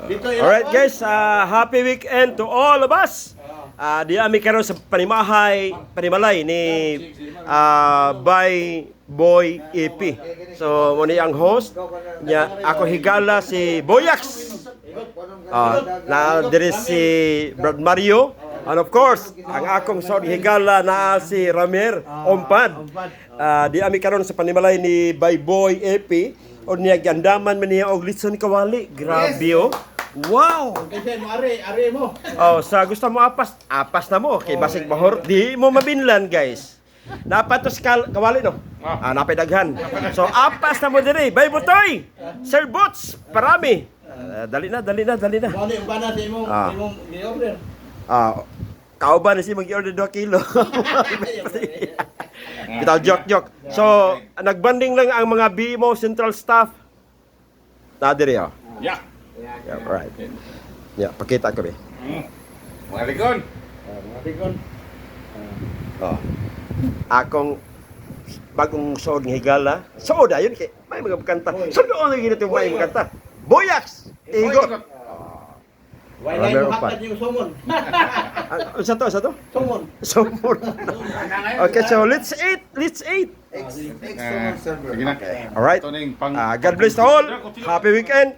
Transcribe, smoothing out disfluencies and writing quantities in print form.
Alright guys, happy weekend to all of us. Di ami karon sa panimalay ni by Boy EP. So muni ang host niya, ako higala si Boyax. Na diri si Brad Mario. And of course, ang akong sod higala na si Ramer Ompad. Di ami karon sa panimalay ni by Boy EP. O niya gandaman man niya og litson kawali. Grabe oh. Wow! Kasi mo ari mo. Oh, sa gusto mo apas na mo kay basig mahor. Di mo mabinlan, guys. Dapat to kawali no. Napay daghan. So apas na mo diri. Bay butoy. Sir Boots, parami. Dali na. Bali ang bana sa imong gi-order. Kauban si mag-order 2 kilo. Kita joke. So, nagbanding lang ang mga BMO Central Staff. Diri oh. Yeah. Yeah, right. Yeah, pakita ko be. Mga ligon. Akong bagong sood ng higala. Sood ayun kay may mga kanta. Sood on lagi nito may mga kanta. Boyax, Igo. Why na mo hakad yung sumon? Sa to? Sumon. Okay, so let's eat. Sige na. All right. God bless all. Happy weekend.